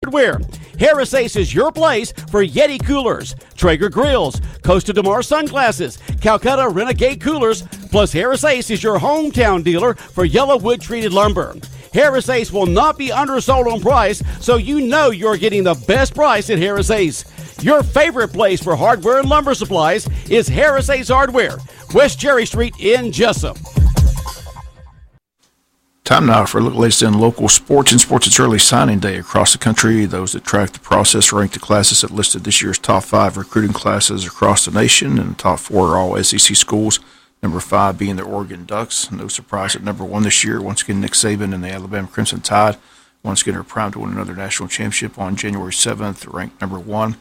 Hardware. Harris Ace is your place for Yeti coolers, Traeger grills, Costa DeMar sunglasses, Calcutta Renegade coolers, plus Harris Ace is your hometown dealer for yellow wood treated lumber. Harris Ace will not be undersold on price, so you know you're getting the best price at Harris Ace. Your favorite place for hardware and lumber supplies is Harris Ace Hardware, West Cherry Street in Jessup. Time now for a look at the latest in local sports. In sports, it's early signing day across the country. Those that track the process rank the classes that listed this year's top 5 recruiting classes across the nation, and the top 4 are all SEC schools. Number 5 being the Oregon Ducks. No surprise at number 1 this year. Once again, Nick Saban and the Alabama Crimson Tide once again are primed to win another national championship on January 7th, ranked number 1.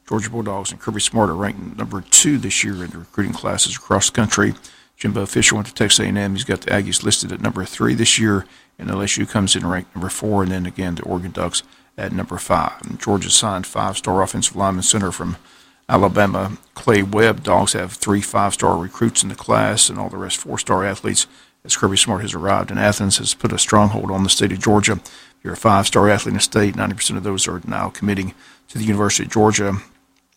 Georgia Bulldogs and Kirby Smart are ranked number 2 this year in the recruiting classes across the country. Jimbo Fisher went to Texas A&M. He's got the Aggies listed at number 3 this year, and LSU comes in ranked number 4, and then again the Oregon Ducks at number 5. And Georgia signed 5-star offensive lineman center from Alabama, Clay Webb. Dogs have 3 5-star recruits in the class, and all the rest 4-star athletes. As Kirby Smart has arrived in Athens, has put a stronghold on the state of Georgia. If you're a 5-star athlete in the state, 90% of those are now committing to the University of Georgia.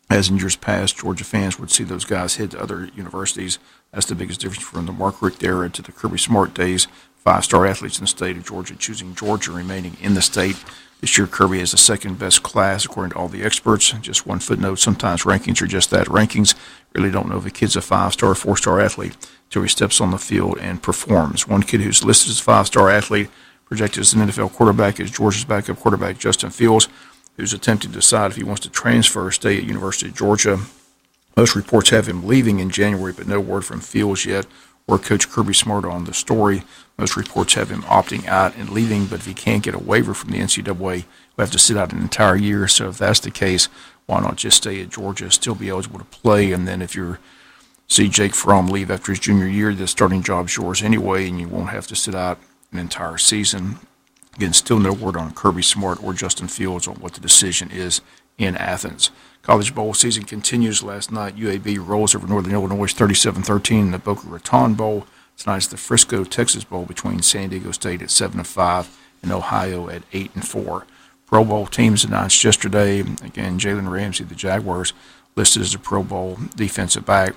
As in years past, Georgia fans would see those guys head to other universities. That's the biggest difference from the Mark Richt era to the Kirby Smart days. 5-star athletes in the state of Georgia choosing Georgia, remaining in the state. This year, Kirby has the second best class, according to all the experts. Just one footnote, sometimes rankings are just that, rankings. Really don't know if a kid's a 5-star or 4-star athlete until he steps on the field and performs. One kid who's listed as a 5-star athlete, projected as an NFL quarterback, is Georgia's backup quarterback, Justin Fields, who's attempting to decide if he wants to transfer or stay at University of Georgia. Most reports have him leaving in January, but no word from Fields yet or Coach Kirby Smart on the story. Most reports have him opting out and leaving, but if he can't get a waiver from the NCAA, he'll have to sit out an entire year. So if that's the case, why not just stay at Georgia, still be eligible to play? And then if you see Jake Fromm leave after his junior year, the starting job's yours anyway, and you won't have to sit out an entire season. Again, still no word on Kirby Smart or Justin Fields on what the decision is in Athens. College Bowl season continues. Last night, UAB rolls over Northern Illinois 37-13 in the Boca Raton Bowl. Tonight's the Frisco, Texas Bowl between San Diego State at 7-5 and Ohio at 8-4. Pro Bowl teams announced yesterday. Again, Jalen Ramsey, the Jaguars, listed as a Pro Bowl defensive back.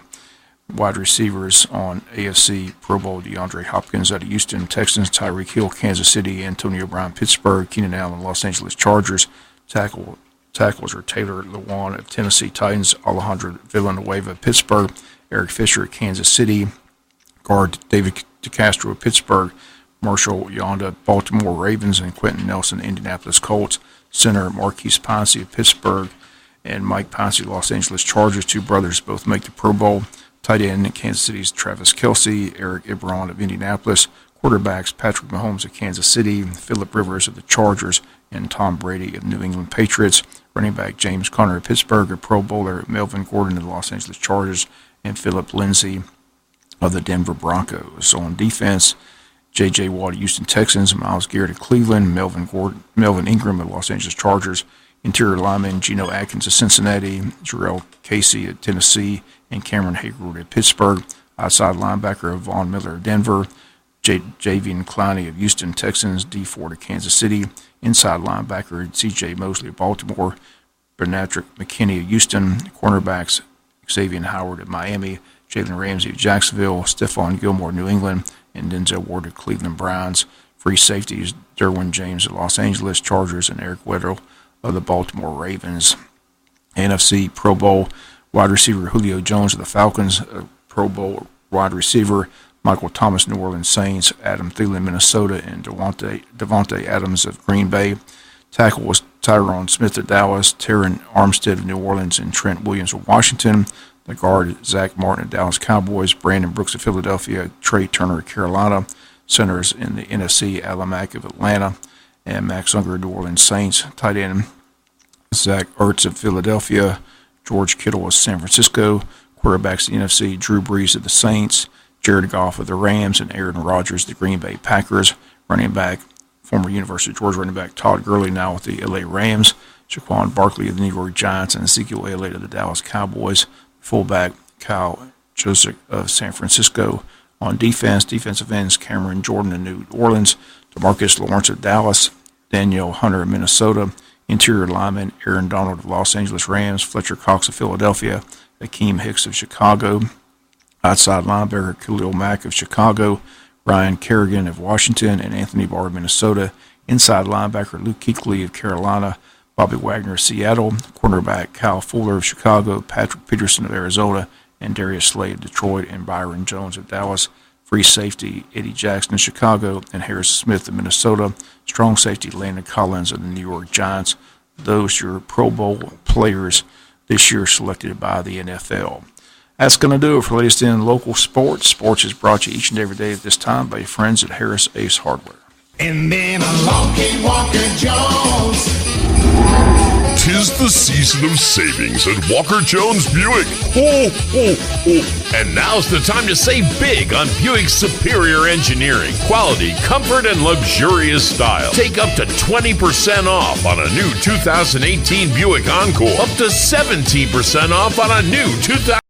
Wide receivers on AFC Pro Bowl: DeAndre Hopkins out of Houston Texans, Tyreek Hill, Kansas City, Antonio Brown, Pittsburgh, Keenan Allen, Los Angeles Chargers. Tackles are Taylor Lewan of Tennessee Titans, Alejandro Villanueva of Pittsburgh, Eric Fisher of Kansas City, guard David DeCastro of Pittsburgh, Marshall Yonda, Baltimore Ravens, and Quentin Nelson, Indianapolis Colts. Center Marquise Pouncey of Pittsburgh and Mike Pouncey, Los Angeles Chargers. 2 brothers both make the Pro Bowl. Tight end in Kansas City's Travis Kelce, Eric Ebron of Indianapolis. Quarterbacks Patrick Mahomes of Kansas City, Phillip Rivers of the Chargers, and Tom Brady of New England Patriots. Running back James Conner of Pittsburgh, a Pro Bowler Melvin Gordon of the Los Angeles Chargers, and Philip Lindsay of the Denver Broncos. So on defense, J.J. Watt of Houston Texans, Myles Garrett of Cleveland, Melvin Ingram of Los Angeles Chargers. Interior lineman Geno Atkins of Cincinnati, Jarrell Casey of Tennessee, and Cameron Hayward of Pittsburgh. Outside linebacker Von Miller of Denver, Javian Clowney of Houston Texans, D Ford of Kansas City. Inside linebacker C.J. Mosley of Baltimore, Bernadrick McKinney of Houston. Cornerbacks Xavier Howard of Miami, Jalen Ramsey of Jacksonville, Stephon Gilmore of New England, and Denzel Ward of Cleveland Browns. Free safeties Derwin James of Los Angeles Chargers and Eric Weddle of the Baltimore Ravens. NFC Pro Bowl wide receiver Julio Jones of the Falcons, Pro Bowl wide receiver Michael Thomas, New Orleans Saints, Adam Thielen, Minnesota, and Devontae Adams of Green Bay. Tackle was Tyron Smith of Dallas, Terron Armstead of New Orleans, and Trent Williams of Washington. The guard Zach Martin of Dallas Cowboys, Brandon Brooks of Philadelphia, Trey Turner of Carolina. Centers in the NFC, Alan Mack of Atlanta, and Max Unger of New Orleans Saints. Tight end Zach Ertz of Philadelphia, George Kittle of San Francisco. Quarterbacks in the NFC, Drew Brees of the Saints, Jared Goff of the Rams, and Aaron Rodgers of the Green Bay Packers. Running back, former University of Georgia running back Todd Gurley, now with the LA Rams. Saquon Barkley of the New York Giants, and Ezekiel Elliott of the Dallas Cowboys. Fullback Kyle Joseph of San Francisco. On defense, defensive ends Cameron Jordan of New Orleans, DeMarcus Lawrence of Dallas, Daniel Hunter of Minnesota. Interior lineman Aaron Donald of Los Angeles Rams, Fletcher Cox of Philadelphia, Akeem Hicks of Chicago, outside linebacker Khalil Mack of Chicago, Ryan Kerrigan of Washington, and Anthony Barr of Minnesota, inside linebacker Luke Kuechly of Carolina, Bobby Wagner of Seattle, cornerback Kyle Fuller of Chicago, Patrick Peterson of Arizona, and Darius Slade of Detroit, and Byron Jones of Dallas, free safety Eddie Jackson of Chicago, and Harris Smith of Minnesota, strong safety Landon Collins of the New York Giants. Those are your Pro Bowl players this year selected by the NFL. That's going to do it for latest in local sports. Sports is brought to you each and every day at this time by your friends at Harris Ace Hardware. And then along came Walker Jones. 'Tis the season of savings at Walker Jones Buick. Ho, ho, ho. And now's the time to save big on Buick's superior engineering, quality, comfort, and luxurious style. Take up to 20% off on a new 2018 Buick Encore. Up to 17% off on a new 2000.